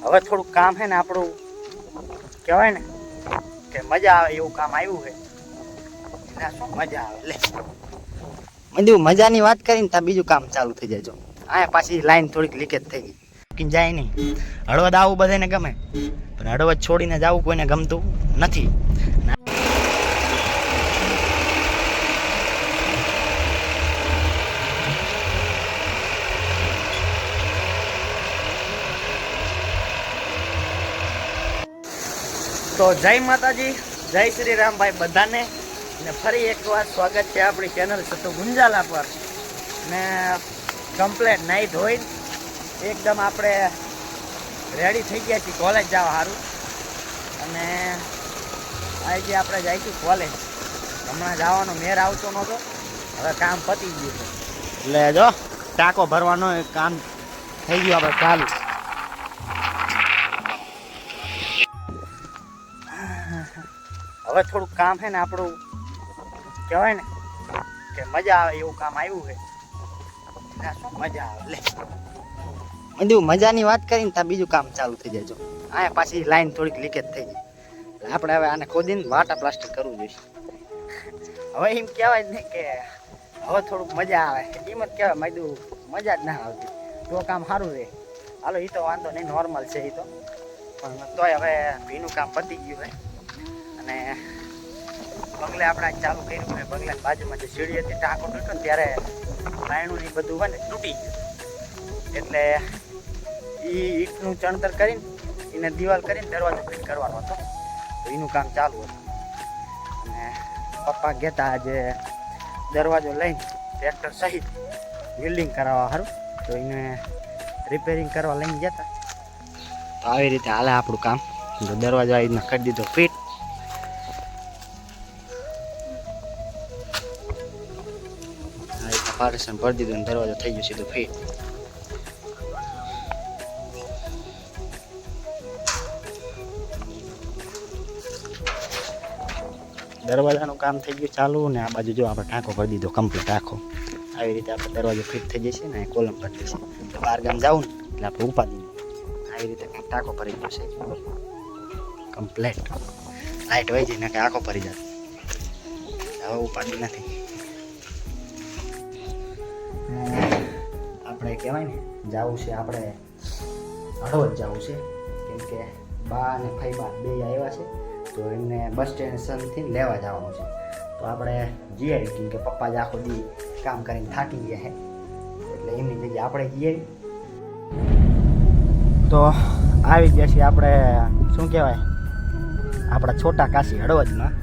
હવે થોડુંક કામ છે ને આપણું કહેવાય ને કે મજા આવે એવું કામ આવ્યું છે. એના શું મજા આવે લે મંદુ મજાની વાત કરીને ત્યાં બીજું કામ ચાલુ થઈ જાય. જો આ પાછી લાઈન થોડીક લીકેજ થઈ ગઈ કે જાય નહીં. હળવદ આવું બધાને ગમે પણ હળવદ છોડીને જવું કોઈને ગમતું નથી. તો જય માતાજી, જય શ્રી રામ ભાઈ બધાને. ને ફરી એકવાર સ્વાગત છે આપણી ચેનલ સતુ ગુંજાલા પર. ને કમ્પ્લેટ નાઈ ધોઈ એકદમ આપણે રેડી થઈ ગયા છીએ કોલેજ જવા સારું. અને આજે આપણે જઈશું કોલેજ. હમણાં જવાનો મેર આવતો નહોતો, હવે કામ પતી ગયું છે એટલે જો ટાંકો ભરવાનો કામ થઈ ગયું આપણે ચાલુ. હવે થોડુંક કામ છે ને આપણું કહેવાય ને કે મજા આવે એવું કામ આવ્યું છે. એના શું મજા આવે લે મંદુ મજાની વાત કરીને ત્યાં બીજું કામ ચાલુ થઈ જાય. જો આ પાછી લાઈન થોડીક લીકેજ થઈ ગઈ એટલે આપણે હવે આને ખોદીને વાટા પ્લાસ્ટર કરવું જોઈએ. હવે એમ કહેવાય જ નહીં કે હવે થોડુંક મજા આવે, એમ જ કહેવાય મંદુ મજા જ ના આવતી તો કામ સારું રહે. હાલો એ તો વાંધો નહીં, નોર્મલ છે એ તો, પણ તોય હવે ભીનું કામ પતી ગયું હોય. અને બંગલે આપણે ચાલુ કર્યું હોય. બંગલાની બાજુમાં જે સીડી હતી ટાંકો તૂટ્યો ને ત્યારે લાઈનું ને બધું હોય ને તૂટી ગયું. એટલે એ ઈંટનું ચણતર કરીને એને દિવાલ કરીને દરવાજો ફિટ કરવાનો હતો. તો એનું કામ ચાલુ હતું. અને પપ્પા કહેતા આજે દરવાજો લઈને ટ્રેક્ટર સહિત વેલ્ડિંગ કરાવવા સારું, તો એને રિપેરિંગ કરવા લઈને જતા. તો આવી રીતે હાલે આપણું કામ. તો દરવાજો આવી રીતના કરી દીધો ફિટ. પાર્ટીશન ભરી દીધું અને દરવાજો થઈ ગયો સીધો ફિટ. દરવાજાનું કામ થઈ ગયું ચાલુ. ને આ બાજુ જો આપણે ટાંકો ભરી દીધો કમ્પ્લીટ આખો. આવી રીતે આપણે દરવાજો ફિટ થઈ જશે ને કોલમ ભરી જશે. બહાર ગામ જવું ને એટલે આપણે ઉપાડી આવી રીતે કંઈક ટાંકો ભરી ગયો છે કમ્પ્લેટ. લાઇટ વહી જાય ને કે આખો ભરી જાય. હવે ઉપાડી નથી. આપણે કહેવાય ને જવું છે આપણે હળવદ જવું છે, કેમ કે બા અને ફઈબા બે આવ્યા છે. તો એમને બસ સ્ટેશનથી લેવા જવાનું છે. તો આપણે જઈએ, કેમ કે પપ્પા જ આખો દી કામ કરીને થાકી ગયા છે એટલે એમની જગ્યાએ આપણે જઈએ. તો આવી ગયા છીએ આપણે શું કહેવાય આપણા છોટા કાશી હળવદમાં.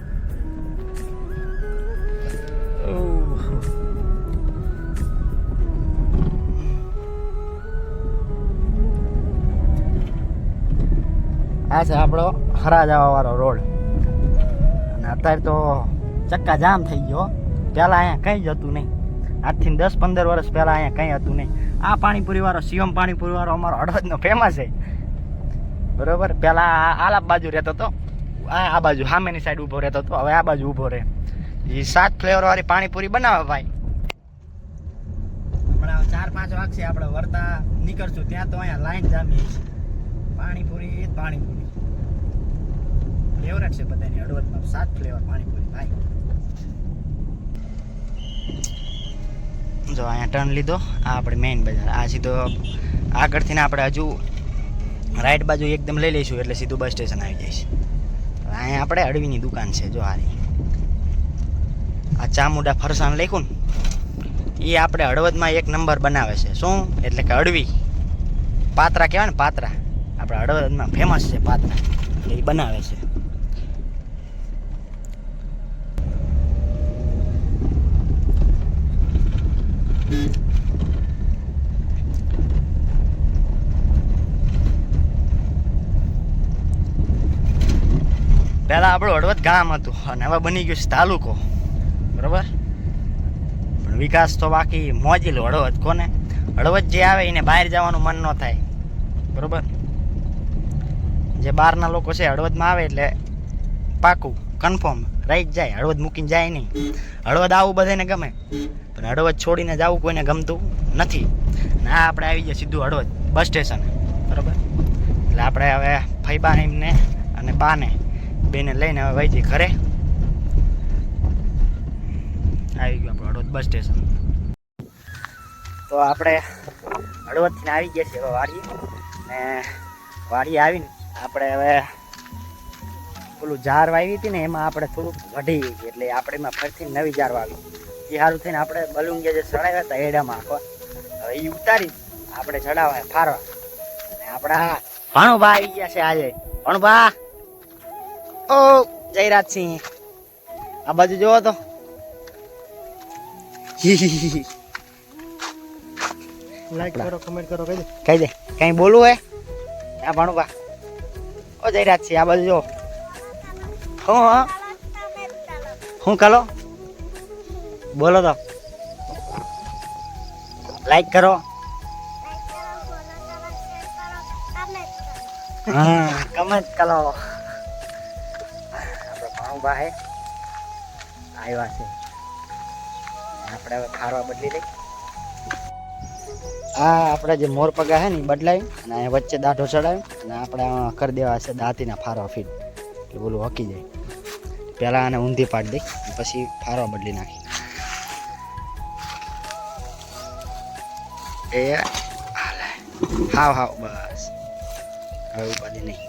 આ છે આપણો હરા જવા વાળો રોડ. અને અત્યારે તો ચક્કા જામ થઈ ગયો. પહેલાં અહીંયા કંઈ જ હતું નહીં. આજથી 10-15 વર્ષ પહેલાં અહીંયા કંઈ હતું નહીં. આ પાણીપુરી વાળો શિવમ પાણીપુરી વાળો અમારો હળવદનો ફેમસ છે બરોબર. પહેલાં આલાપ બાજુ રહેતો હતો, આ બાજુ સામેની સાઈડ ઊભો રહેતો હતો, હવે આ બાજુ ઊભો રહે. એ 7 ફ્લેવર વાળી પાણીપુરી બનાવે ભાઈ. હમણાં 4-5 વાગશે આપણે વરતા નીકળશું ત્યાં તો અહીંયા લાઈન જામી છે. પાણીપુરી પાણીપુરી ફ્લેવર છે બધાની હળવદમાં. 7 ફ્લેવર પાણીપુરી ભાઈ. જો અહીંયા ટર્ન લીધો, આ આપણે મેઇન બજાર. આ સીધો આગળથી ને આપણે હજુ રાઈટ બાજુ એકદમ લઈ લઈશું એટલે સીધું બસ સ્ટેશન આવી જઈશ. અહીંયા આપણે અડવીની દુકાન છે. જો આ ચામુંડા ફરસાણ લખ્યું ને એ આપણે હળવદમાં 1 નંબર બનાવે છે. શું એટલે કે અડવી પાત્રા કહેવાય ને, પાત્રા આપણા હળવદમાં ફેમસ છે પાત્રા, એટલે એ બનાવે છે. પહેલાં આપણું હળવદ ગામ હતું અને હવે બની ગયું છે તાલુકો બરાબર. પણ વિકાસ તો બાકી મોજીલું હળવદ. કોને હળવદ જે આવે એને બહાર જવાનું મન ન થાય બરાબર. જે બહારના લોકો છે હળવદમાં આવે એટલે પાકું કન્ફર્મ રહી જ જાય, હળવદ મૂકીને જાય નહીં. હળવદ આવું બધાને ગમે, પણ પણ હળવદ છોડીને જવું કોઈને ગમતું નથી. ના આપણે આવી ગયા સીધું હળવદ બસ સ્ટેશન, બરાબર. એટલે આપણે હવે ફૈબા એમને અને બાને બેને લઈને હવે વહી જઈએ ઘરે. આવી ગયું આપણું હળવદ બસ સ્ટેશન. તો આપણે હળવદથી આવી ગયા છીએ હવે વાડીએ, ને વાડીએ આવીને આપણે હવે પેલું જાર વાવી હતી ને એમાં આપણે થોડુંક વઢી ગઈ, એટલે આપણે એમાં ફરીથી નવી જાર વાવી. એ સારું થઈને આપણે બલુંગિયા જે ચડાવ્યા હતા એડામાં આખો હવે એ ઉતારી આપણે ચડાવવા ફારવા. અને આપણા ભણુભા આવી ગયા છે આજે. ભણુભા, ઓ જયરાજસિંહ, આ બાજુ જોવો તો. લાઈક કરો, કમેન્ટ કરો, કહી દે કઈ બોલવું હે? આ ભણુભા, ઓ જયરાજસિંહ, આ બાજુ જો. હું કાલો બોલો તો. લાઈક કરો, હા કમેન્ટ કરો. આપણે ભણુભા હે આવ્યા છે, આપણે હવે ખારવા બદલી લઈ. આ આપણે જે મોર પગા છે ને એ બદલાવી અને અહીંયા વચ્ચે દાઢો ચડાવી અને આપણે આમાં કરી દેવા છે દાંતીના ફારવા ફીટ, એટલે બોલું હકી જાય. પહેલાં આને ઊંધી પાડી દઈ પછી ફારવા બદલી નાખી. એ હાવ હાવ બસ હવે ઉપાધિ નહીં.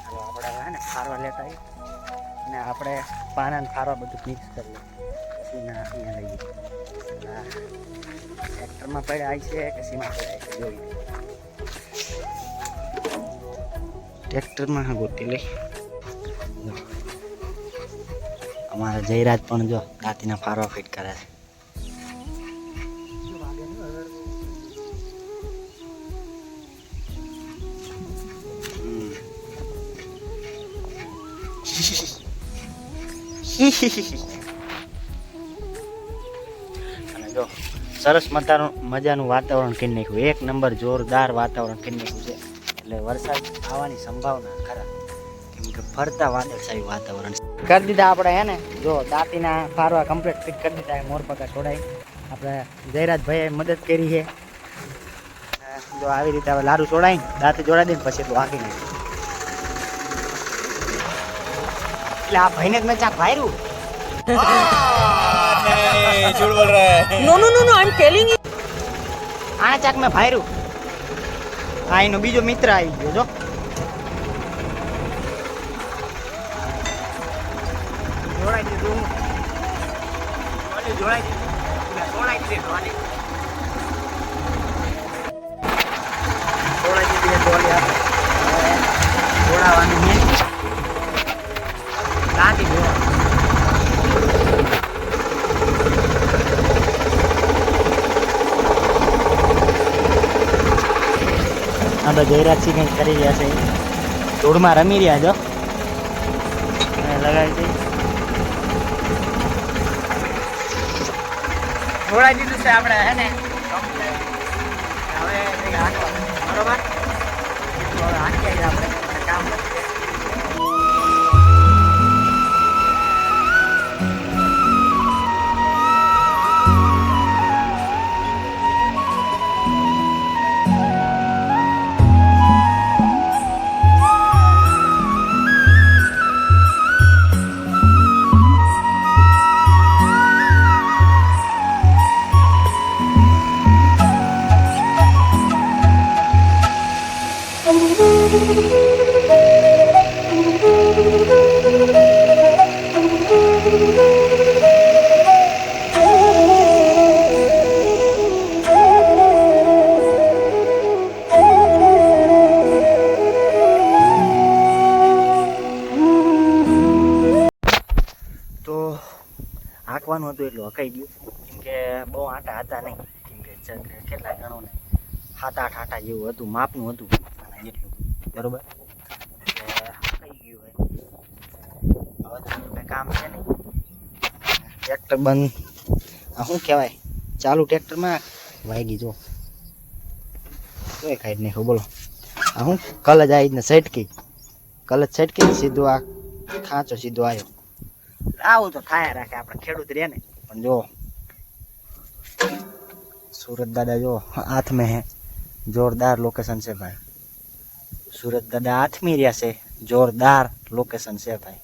આપણે હવે ને ફારવા લેતા આવીએ અને આપણે પાના ફારવા બધું મિક્સ કરી લઈએ, પછી ના અહીંયા લઈએ. ટ્રેક્ટરમાં પડ્યા આવી છે કે સીમાં પડ્યા છે જોઈએ. ટ્રેક્ટરમાં હા ગોતી લઈ. અમારા જયરાજ પણ જો દાંતીના ફારવા ફિટ કરે છે. અને જો સરસ મજાનું વાતાવરણ કરી નાખ્યું, એક નંબર જોરદાર વાતાવરણ કરી નાખ્યું છે. એટલે વરસાદ આવવાની સંભાવના ખરા, કેમ કે ફરતા વાદળછાયું વાતાવરણ કરી દીધા આપણે. હે ને જો દાંતીના ફારવા કમ્પ્લીટ ફિટ કરી દીધા. મોરપકા છોડાઈ આપણે જયરાજભાઈએ મદદ કરી છે. જો આવી રીતે હવે લારું છોડાઈને દાંતી જોડાઈ દઈને પછી એટલું હાંકી નાખ્યું. એટલે આ ભાઈને જ મેં ચાક ભાયરું. झूठ बोल रहा है. No, no, no, no, I'm telling you. આ ચાક મેં ભાયરું. આ એનો બીજો મિત્ર આવી ગયો જો. જોડાઈ દીધું, જોડાઈ દીધું, જોડાઈ દીધું, જોડાઈ દીધી ટોલી આપણે જોડાવાની છે. દાંતી જોડા આપણે જયરાજસિંહ કંઈક કરી રહ્યા છે, ધૂળમાં રમી રહ્યા જો. લગાવી દઈ, જોડાઈ દીધું છે આપણે. હે ને હવે બરોબર હાંકી આવીએ આપણે કામ. હાંકવાનું હતું એટલું હકાઈ ગયું, કેમ કે બહુ આટા હતા નહીં. કેમ કે કેટલા ગણો ને 7-8 આટા જેવું હતું, માપનું હતું આના જેટલું, બરોબર. એટલે હકાઈ ગયું હોય. હવે તો કંઈ કામ છે નહીં. ટ્રેક્ટર બંધ, આ શું કહેવાય, ચાલુ ટ્રેક્ટરમાં વાગી જો ખાઈ જ નાખ્યું. બોલો આ શું કલજ આવી ને સટકી, કલજ સટકી સીધું આ ખાંચો સીધો આવ્યો. આવું તો થાય રાખે આપણે ખેડૂત રે ને પણ જો सूरत दादा जो हाथ में है जोरदार लोकेशन से भाई सूरत दादा हाथ में રહ્યા છે જોરદાર લોકેશન છે ભાઈ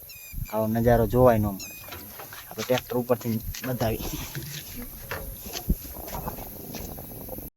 આવો નજારો જોવાય ન મળે આપણે ટ્રેક્ટર ઉપરથી બતાવી